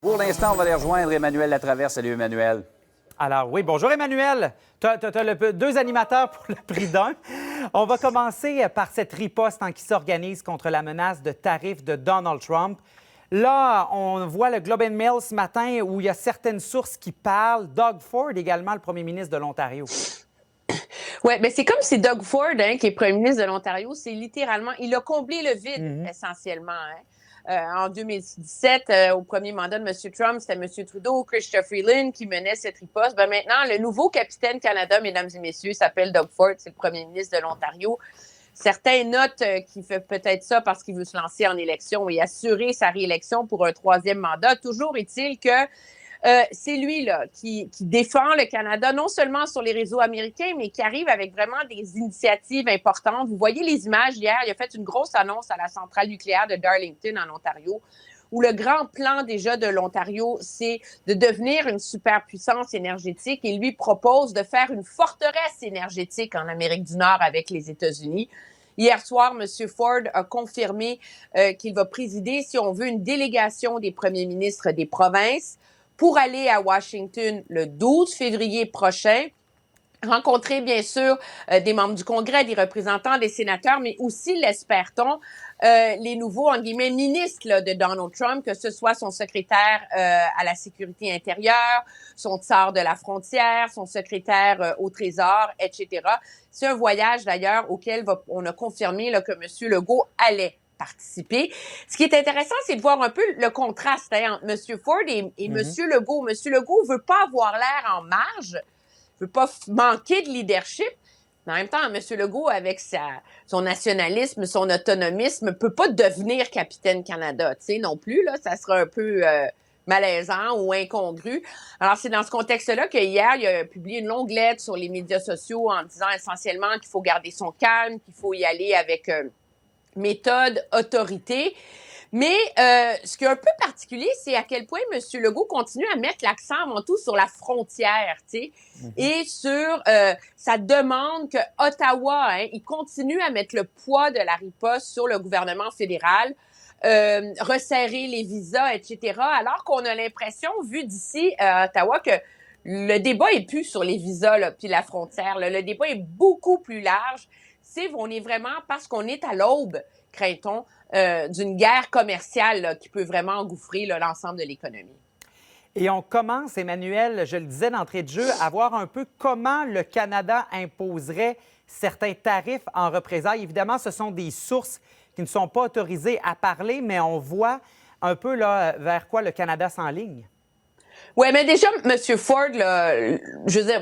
Pour l'instant, on va aller rejoindre Emmanuel Latraverse. Salut, Emmanuel. Alors oui, bonjour Emmanuel. Tu as deux animateurs pour le prix d'un. On va commencer par cette riposte qui s'organise contre la menace de tarifs de Donald Trump. Là, on voit le Globe and Mail ce matin où il y a certaines sources qui parlent. Doug Ford, également le premier ministre de l'Ontario. Oui, mais c'est comme si Doug Ford, qui est premier ministre de l'Ontario, c'est littéralement, il a comblé le vide essentiellement. En 2017, au premier mandat de M. Trump, c'était M. Trudeau, Chrystia Freeland qui menait cette riposte. Ben maintenant, le nouveau capitaine Canada, mesdames et messieurs, s'appelle Doug Ford, c'est le premier ministre de l'Ontario. Certains notent qu'il fait peut-être ça parce qu'il veut se lancer en élection et assurer sa réélection pour un troisième mandat. Toujours est-il que c'est lui là qui défend le Canada, non seulement sur les réseaux américains, mais qui arrive avec vraiment des initiatives importantes. Vous voyez les images hier, il a fait une grosse annonce à la centrale nucléaire de Darlington en Ontario, où le grand plan déjà de l'Ontario, c'est de devenir une superpuissance énergétique et lui propose de faire une forteresse énergétique en Amérique du Nord avec les États-Unis. Hier soir, M. Ford a confirmé qu'il va présider, si on veut, une délégation des premiers ministres des provinces pour aller à Washington le 12 février prochain, rencontrer bien sûr des membres du Congrès, des représentants, des sénateurs, mais aussi, l'espère-t-on, les nouveaux, en guillemets, ministres là, de Donald Trump, que ce soit son secrétaire à la sécurité intérieure, son tsar de la frontière, son secrétaire au Trésor, etc. C'est un voyage, d'ailleurs, auquel on a confirmé là, que M. Legault allait participer. Ce qui est intéressant, c'est de voir un peu le contraste entre M. Ford et M. Legault. M. Legault veut pas avoir l'air en marge, veut pas manquer de leadership, mais en même temps, M. Legault, avec son nationalisme, son autonomisme, peut pas devenir capitaine Canada, tu sais, non plus, là, ça sera un peu malaisant ou incongru. Alors, c'est dans ce contexte-là que hier, il a publié une longue lettre sur les médias sociaux en disant essentiellement qu'il faut garder son calme, qu'il faut y aller avec méthode, autorité. Mais ce qui est un peu particulier, c'est à quel point M. Legault continue à mettre l'accent avant tout sur la frontière, tu sais, et sur sa demande que Ottawa, il continue à mettre le poids de la riposte sur le gouvernement fédéral, resserrer les visas, etc., alors qu'on a l'impression, vu d'ici à Ottawa, que le débat est plus sur les visas là, puis la frontière. Là. Le débat est beaucoup plus large. On est vraiment, parce qu'on est à l'aube, craint-on, d'une guerre commerciale là, qui peut vraiment engouffrer là, l'ensemble de l'économie. Et on commence, Emmanuel, je le disais d'entrée de jeu, à voir un peu comment le Canada imposerait certains tarifs en représailles. Évidemment, ce sont des sources qui ne sont pas autorisées à parler, mais on voit un peu là, vers quoi le Canada s'enligne. Oui, mais déjà, M. Ford, là, je veux dire,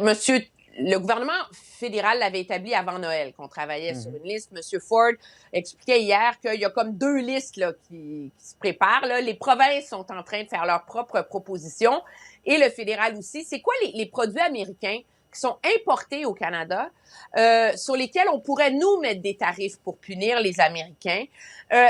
le gouvernement fédéral l'avait établi avant Noël, qu'on travaillait sur une liste. M. Ford expliquait hier qu'il y a comme deux listes là, qui se préparent. Là. Les provinces sont en train de faire leurs propres propositions et le fédéral aussi. C'est quoi les produits américains qui sont importés au Canada, sur lesquels on pourrait nous mettre des tarifs pour punir les Américains?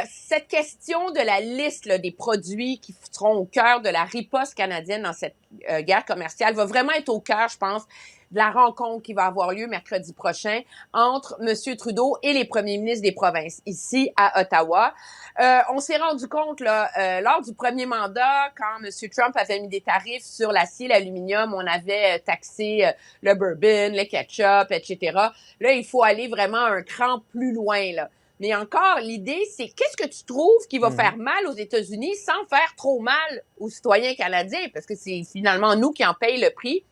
Cette question de la liste là, des produits qui seront au cœur de la riposte canadienne dans cette guerre commerciale va vraiment être au cœur, je pense, de la rencontre qui va avoir lieu mercredi prochain entre M. Trudeau et les premiers ministres des provinces ici à Ottawa. On s'est rendu compte là, lors du premier mandat, quand M. Trump avait mis des tarifs sur l'acier, l'aluminium, on avait taxé le bourbon, le ketchup, etc. Là, il faut aller vraiment un cran plus loin, là. Mais encore, l'idée, c'est qu'est-ce que tu trouves qui va faire mal aux États-Unis sans faire trop mal aux citoyens canadiens? Parce que c'est finalement nous qui en payons le prix.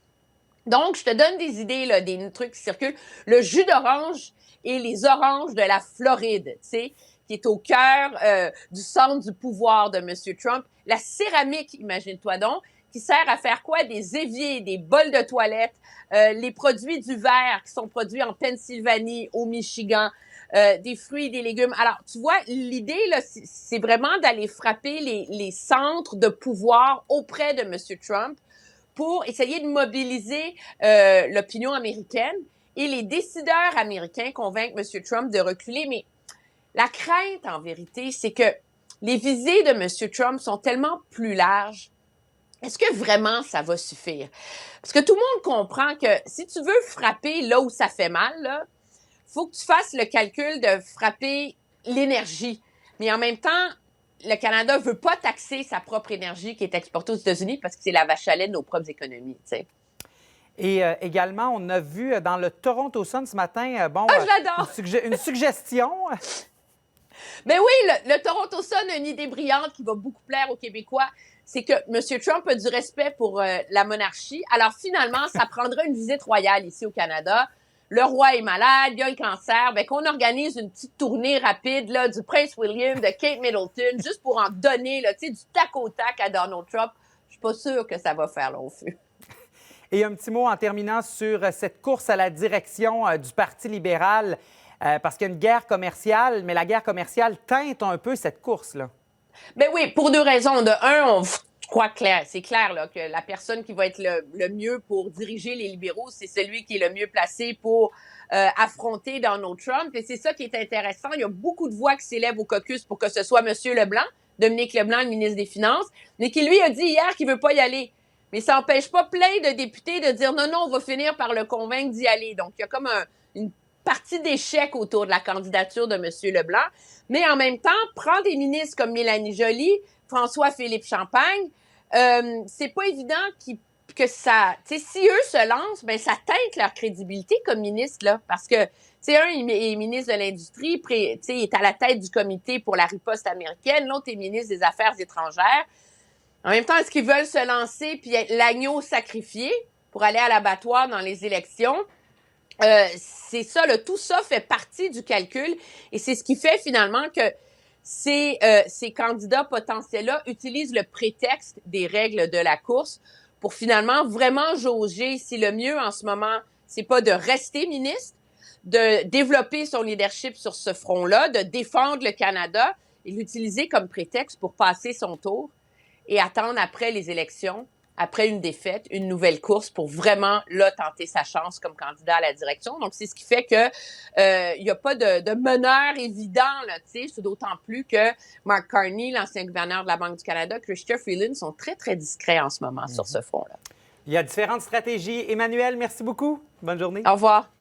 Donc, je te donne des idées, là, des trucs qui circulent. Le jus d'orange et les oranges de la Floride, tu sais, qui est au cœur du centre du pouvoir de M. Trump. La céramique, imagine-toi donc, qui sert à faire quoi? Des éviers, des bols de toilette, les produits du verre qui sont produits en Pennsylvanie, au Michigan, des fruits, des légumes. Alors, tu vois, l'idée, là, c'est vraiment d'aller frapper les centres de pouvoir auprès de M. Trump pour essayer de mobiliser l'opinion américaine et les décideurs américains convaincre M. Trump de reculer. Mais la crainte, en vérité, c'est que les visées de M. Trump sont tellement plus larges. Est-ce que vraiment ça va suffire? Parce que tout le monde comprend que si tu veux frapper là où ça fait mal, là, faut que tu fasses le calcul de frapper l'énergie. Mais en même temps, le Canada ne veut pas taxer sa propre énergie qui est exportée aux États-Unis parce que c'est la vache à lait de nos propres économies, tu sais. Et également, on a vu dans le Toronto Sun ce matin, je l'adore! Une suggestion. Mais oui, le Toronto Sun a une idée brillante qui va beaucoup plaire aux Québécois. C'est que M. Trump a du respect pour la monarchie. Alors finalement, ça prendra une visite royale ici au Canada. Le roi est malade, il a le cancer. Bien, qu'on organise une petite tournée rapide là, du Prince William, de Kate Middleton, juste pour en donner là, du tac au tac à Donald Trump. Je suis pas sûre que ça va faire long feu. Et un petit mot en terminant sur cette course à la direction du Parti libéral, parce qu'il y a une guerre commerciale, mais la guerre commerciale teinte un peu cette course-là. Ben oui, pour deux raisons. De un, c'est clair là, que la personne qui va être le mieux pour diriger les libéraux, c'est celui qui est le mieux placé pour affronter Donald Trump. Et c'est ça qui est intéressant. Il y a beaucoup de voix qui s'élèvent au caucus pour que ce soit M. Leblanc, Dominique Leblanc, le ministre des Finances, mais qui lui a dit hier qu'il veut pas y aller. Mais ça n'empêche pas plein de députés de dire non, on va finir par le convaincre d'y aller. Donc, il y a comme une partie d'échec autour de la candidature de M. Leblanc. Mais en même temps, prendre des ministres comme Mélanie Joly, François-Philippe Champagne, c'est pas évident que ça... Tu sais, si eux se lancent, ben ça teinte leur crédibilité comme ministre, là. Parce que, tu sais, un est ministre de l'Industrie, tu sais, il est à la tête du comité pour la riposte américaine, l'autre est ministre des Affaires étrangères. En même temps, est-ce qu'ils veulent se lancer puis être l'agneau sacrifié pour aller à l'abattoir dans les élections? C'est ça, tout ça fait partie du calcul et c'est ce qui fait finalement que ces candidats potentiels-là utilisent le prétexte des règles de la course pour finalement vraiment jauger si le mieux en ce moment, c'est pas de rester ministre, de développer son leadership sur ce front-là, de défendre le Canada et l'utiliser comme prétexte pour passer son tour et attendre après les élections, après une défaite, une nouvelle course pour vraiment, là, tenter sa chance comme candidat à la direction. Donc, c'est ce qui fait que il y a pas de meneur évident, là, tu sais, d'autant plus que Mark Carney, l'ancien gouverneur de la Banque du Canada, Chrystia Freeland sont très, très discrets en ce moment sur ce front-là. Il y a différentes stratégies. Emmanuelle, merci beaucoup. Bonne journée. Au revoir.